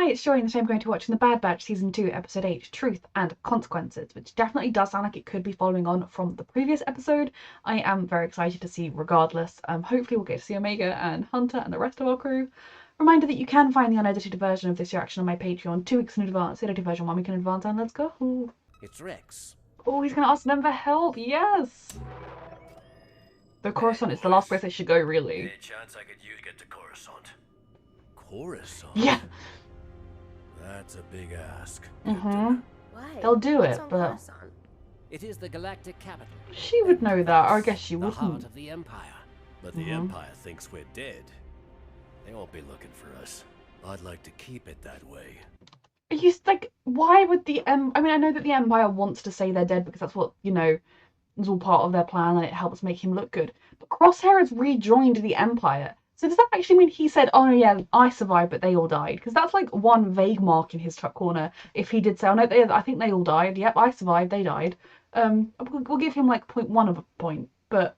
Hi, it's Joy, and today I'm going to be watching The Bad Batch Season 2, Episode 8, Truth and Consequences, which definitely does sound like it could be following on from the previous episode. I am very excited to see regardless. Hopefully we'll get to see Omega and Hunter and the rest of our crew. Reminder that you can find the unedited version of this reaction on my Patreon 2 weeks in advance, the edited version 1 week in advance, and let's go. It's Rex. Oh, he's going to ask them for help, yes! The Coruscant is the last place they should go, really. Any chance I could use to get to Coruscant? Coruscant? Yeah! That's a big ask. Mm-hmm. Why? They'll do What's it, on but... Coruscant? It is the galactic capital. She would know that, or I guess she The heart wouldn't. of the Empire. But the Empire thinks we're dead. They won't be looking for us. I'd like to keep it that way. You like, why would the I mean, I know that the Empire wants to say they're dead because that's what, you know, is all part of their plan and it helps make him look good. But Crosshair has rejoined the Empire. So does that actually mean he said, oh yeah, I survived, but they all died? Because that's like one vague mark in his top corner. If he did say, oh no, I think they all died. Yep, I survived, they died. We'll give him like 0.1 of a point. But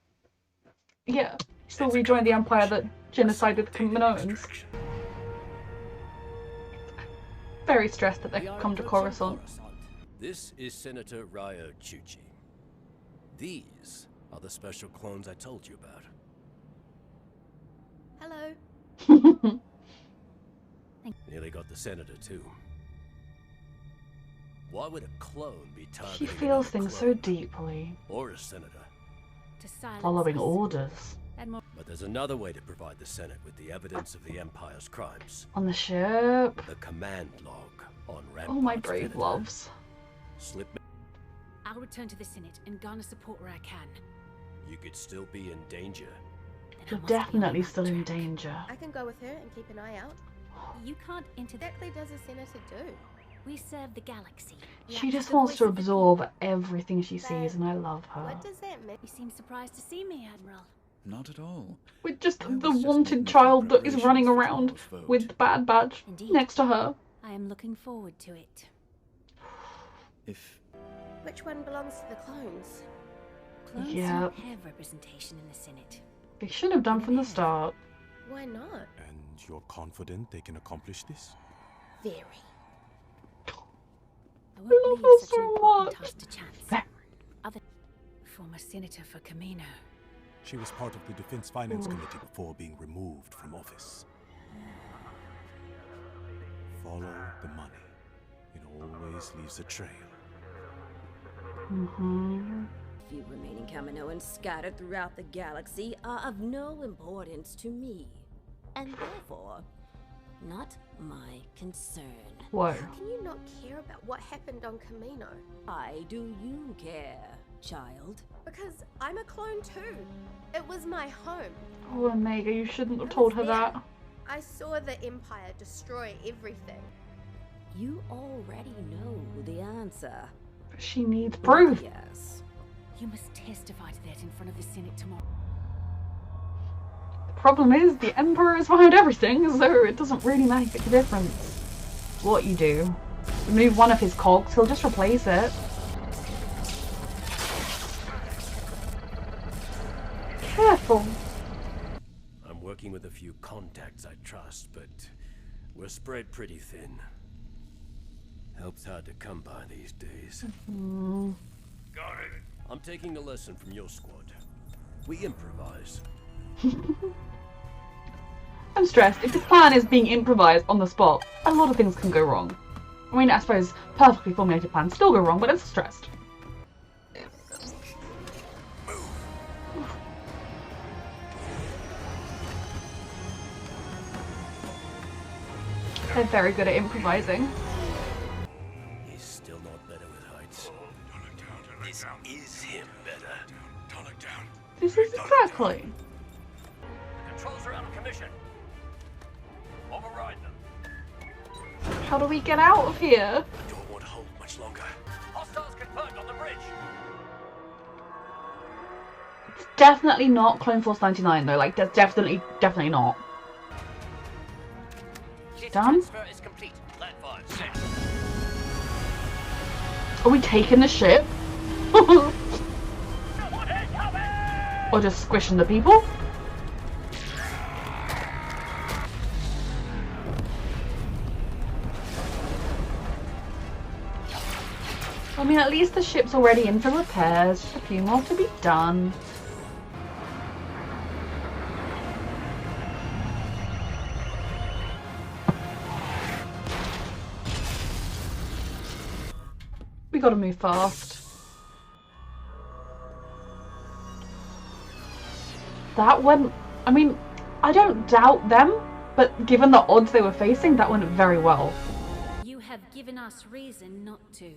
yeah, he still rejoined the Empire that genocided the Kaminoans. Very stressed that they've come to Coruscant. This is Senator Ryo Chuchi. These are the special clones I told you about. Hello. Nearly got the senator too. Why would a clone be She targeting feels another things so clone? deeply. Or a senator? To silence Following us. orders. But there's another way to provide the Senate with the evidence of the Empire's crimes. On the ship. The command log on Rampart's Oh, my brave Senator. loves. Slip. I'll return to the Senate and garner support where I can. You could still be in danger. Then I You're must be on definitely the still right in track. danger. I can go with her and keep an eye out. You can't enter What exactly does a senator do? We serve the galaxy. We She act as just the wants voice to of the absorb people. everything she sees, and I love her. What does that mean? You seem surprised to see me, Admiral. Not at all. With just I was the just wanted making a few child that is preparations running for around tomorrow's vote. with the Bad Batch Indeed. next to her. I am looking forward to it. If Which one belongs to the clones? Clones Yeah. don't have representation in the Senate. They should have done from the start. Why not? And you're confident they can accomplish this? Very. I love won't her leave such so an important much. task to chance. That- Other former senator for Camino. She was part of the Defense Finance Committee before being removed from office. Follow the money. It always leaves a trail. Few remaining Kaminoans scattered throughout the galaxy are of no importance to me, and therefore, not my concern. Whoa. How can you not care about what happened on Camino? Why do you care, child? Because I'm a clone too. It was my home. Oh, Omega, you shouldn't have told her that. I saw the Empire destroy everything. You already know the answer. She needs proof. Yes. You must testify to that in front of the Senate tomorrow. The problem is, the Emperor is behind everything, so it doesn't really make a difference what you do. Remove one of his cogs, he'll just replace it. Careful. I'm working with a few contacts I trust, but we're spread pretty thin. Help's hard to come by these days. Got it. I'm taking a lesson from your squad. We improvise. I'm stressed. If this plan is being improvised on the spot, a lot of things can go wrong. I mean, I suppose perfectly formulated plans still go wrong, but I'm stressed. They're very good at improvising. He's still not better with heights. This is him better. This is exactly. The controls are out of commission. Override them. How do we get out of here? The door won't hold much longer. Hostiles confirmed on the bridge. It's definitely not Clone Force 99 though. Like, that's definitely not. Done? Transfer is complete. Platform set. Are we taking the ship? Or just squishing the people? I mean, at least the ship's already in for repairs. Just a few more to be done. We gotta move fast. That went... I mean, I don't doubt them, but given the odds they were facing, that went very well. You have given us reason not to.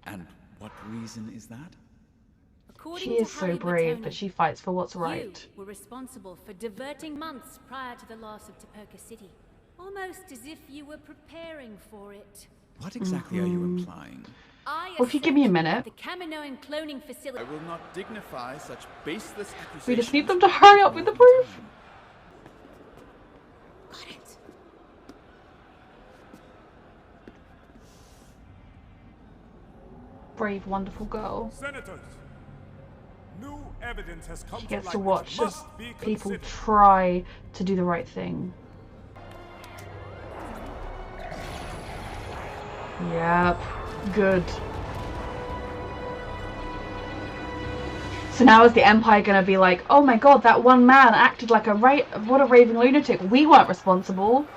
And what reason is that? According She to is so Harry brave Bertone, that she fights for what's right. You were responsible for diverting months prior to the loss of Topeka City. Almost as if you were preparing for it. What exactly are you implying? Well, if you give me a minute. The Kaminoan cloning facility. I will not dignify such baseless accusations. We just need them to hurry up with the proof. Got it. Brave, wonderful girl. Senators, new evidence has come She gets light to which watch as must be people considered. try to do the right thing. Yep, good. So now is the Empire gonna be like, oh my god, that one man acted like what a raving lunatic. We weren't responsible.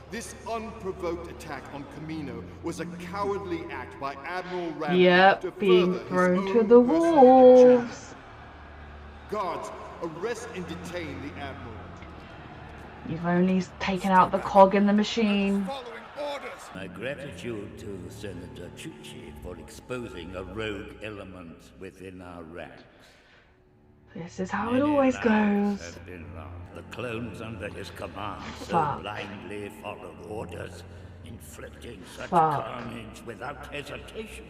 This unprovoked attack on Camino was a cowardly act by Admiral Rampart to Yep, being further his thrown to own the personal wolves. agenda. Guards, arrest and detain the Admiral. You've only taken out the cog in the machine. Following orders. My gratitude to Senator Chuchi for exposing a rogue element within our ranks. This is how it Many always lives goes. have been lost. The clones under his command so Fuck. blindly followed orders, inflicting such Fuck. carnage without hesitation.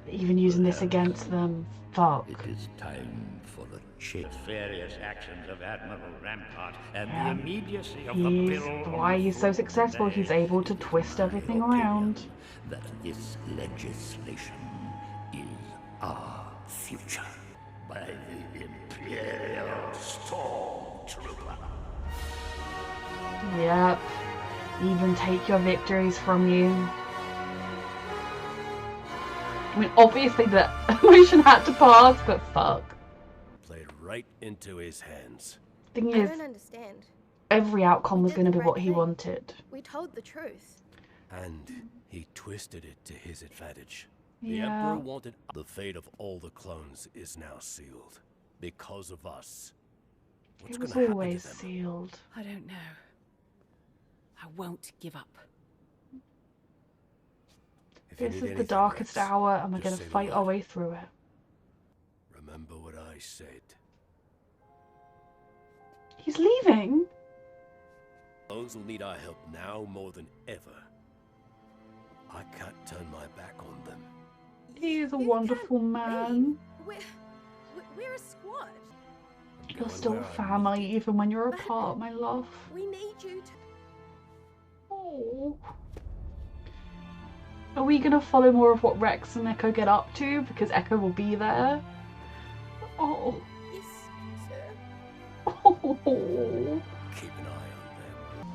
Even using this against them. Fuck. It is time for a change. Various actions of Admiral Rampart and Yeah. the immediacy of the He's bill. why he's so successful. He's able to twist everything around. That this legislation is our future by the Imperial Stormtrooper. Yep. Even take your victories from you. I mean, obviously the motion had to pass, but fuck. Played right into his hands. Thing I is, don't understand. every outcome We was did going to the be what right he thing. wanted. We told the truth. And he twisted it to his advantage. The Yeah. Emperor wanted... The fate of all the clones is now sealed. Because of us. What's It was gonna happen to always them? sealed. I don't know. I won't give up. If you This need is the anything, darkest Rex, hour, and we're just going say to the fight our word. way through it. Remember what I said. He's leaving? Clones will need our help now more than ever. I can't turn my back on them. He is a You wonderful can't man. leave. We're a squad. You're Going still where I'm family, needed. even when you're But- apart, my love. We need you to. Oh. Are we gonna follow more of what Rex and Echo get up to? Because Echo will be there. Oh. Yes, sir. Oh. Keep an eye on them.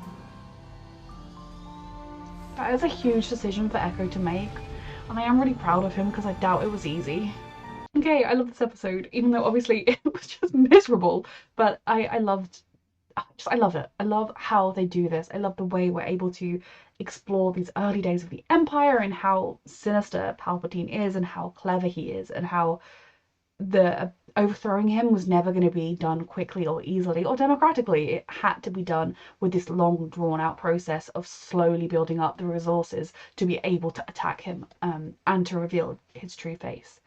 That is a huge decision for Echo to make. And I am really proud of him because I doubt it was easy. Okay, I love this episode, even though obviously it was just miserable. But I love it. I love how they do this. I love the way we're able to explore these early days of the Empire and how sinister Palpatine is and how clever he is and how the overthrowing him was never going to be done quickly or easily or democratically. It had to be done with this long drawn out process of slowly building up the resources to be able to attack him and to reveal his true face.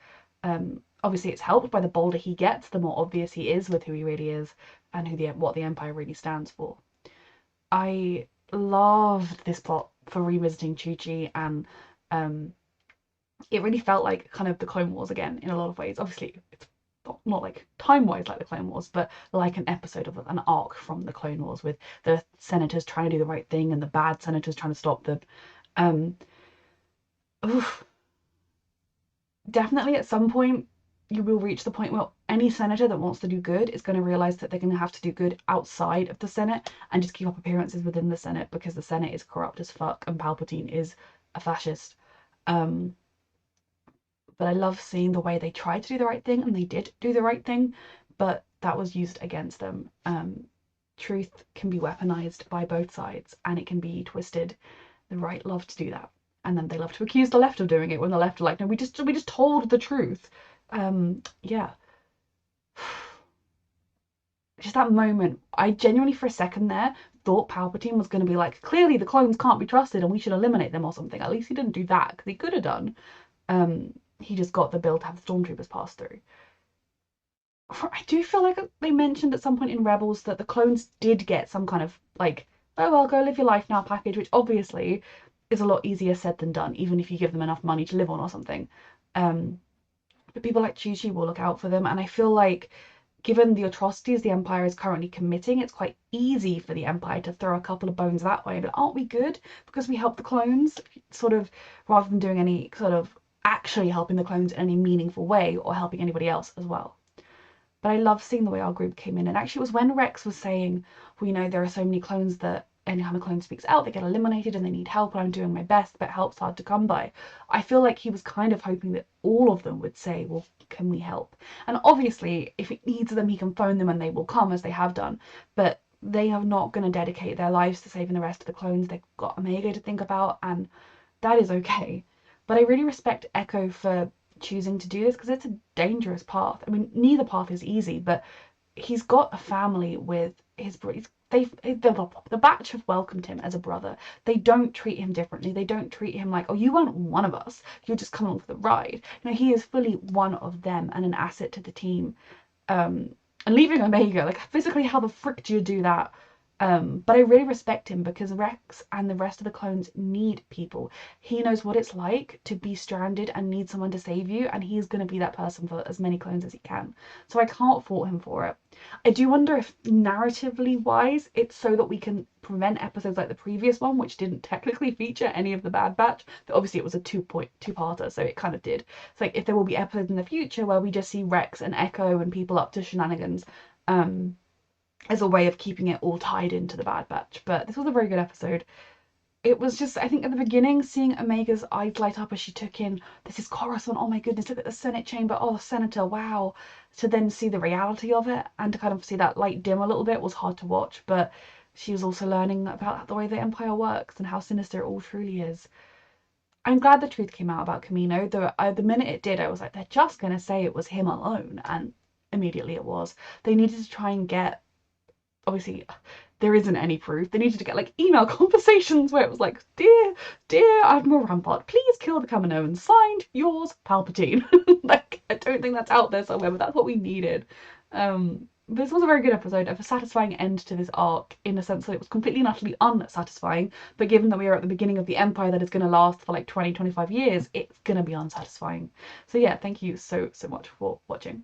Obviously it's helped by the bolder he gets, the more obvious he is with who he really is and what the Empire really stands for. I loved this plot for revisiting Chuchi, and it really felt like kind of the Clone Wars again in a lot of ways. Obviously it's not like time-wise like the Clone Wars, but like an episode of an arc from the Clone Wars with the senators trying to do the right thing and the bad senators trying to stop them. Definitely at some point you will reach the point where any senator that wants to do good is going to realize that they're going to have to do good outside of the Senate and just keep up appearances within the Senate, because the Senate is corrupt as fuck and Palpatine is a fascist. But I love seeing the way they tried to do the right thing, and they did do the right thing, but that was used against them. Truth can be weaponized by both sides, and it can be twisted. The right love to do that, and then they love to accuse the left of doing it when the left are like, no, we just told the truth. Yeah. Just that moment, I genuinely for a second there thought Palpatine was going to be like, clearly the clones can't be trusted and we should eliminate them or something. At least he didn't do that, because he could have done. He just got the bill to have the stormtroopers pass through. I do feel like they mentioned at some point in Rebels that the clones did get some kind of like, oh well, go live your life now package, which obviously is a lot easier said than done, even if you give them enough money to live on or something. But people like Chi Chi will look out for them, and I feel like given the atrocities the Empire is currently committing, it's quite easy for the Empire to throw a couple of bones that way. But aren't we good because we help the clones, sort of, rather than doing any sort of actually helping the clones in any meaningful way or helping anybody else as well. But I love seeing the way our group came in. And actually it was when Rex was saying, well, you know, there are so many clones that anytime a clone speaks out, they get eliminated and they need help, and I'm doing my best, but help's hard to come by. I feel like he was kind of hoping that all of them would say, well, can we help? And obviously, if he needs them, he can phone them and they will come, as they have done. But they are not going to dedicate their lives to saving the rest of the clones. They've got Omega to think about, and that is okay. But I really respect Echo for choosing to do this, because it's a dangerous path. I mean, neither path is easy, but he's got a family with his brothers. The batch have welcomed him as a brother. They don't treat him differently. They don't treat him like, oh, you weren't one of us, you're just coming along for the ride. You know, he is fully one of them and an asset to the team. And leaving Omega, like, physically, how the frick do you do that? But I really respect him, because Rex and the rest of the clones need people. He knows what it's like to be stranded and need someone to save you, and he's going to be that person for as many clones as he can. So I can't fault him for it. I do wonder if narratively wise it's so that we can prevent episodes like the previous one, which didn't technically feature any of the Bad Batch, but obviously it was a two-parter, so it kind of did. It's like if there will be episodes in the future where we just see Rex and Echo and people up to shenanigans, as a way of keeping it all tied into the Bad Batch. But this was a very good episode. It was just, I think at the beginning, seeing Omega's eyes light up as she took in, this is Coruscant, oh my goodness, look at the Senate chamber, oh, Senator, wow. To then see the reality of it, and to kind of see that light dim a little bit, was hard to watch. But she was also learning about the way the Empire works and how sinister it all truly is. I'm glad the truth came out about Kamino. The minute it did, I was like, they're just going to say it was him alone. And immediately it was. They needed to try and get, obviously there isn't any proof. They needed to get like email conversations where it was like, dear Admiral Rampart, please kill the Kaminoans, signed, yours, Palpatine. Like, I don't think that's out there somewhere, but that's what we needed. This was a very good episode, of a satisfying end to this arc, in the sense that it was completely and utterly unsatisfying, but given that we are at the beginning of the Empire that is going to last for like 20-25 years, it's going to be unsatisfying. So yeah, thank you so much for watching.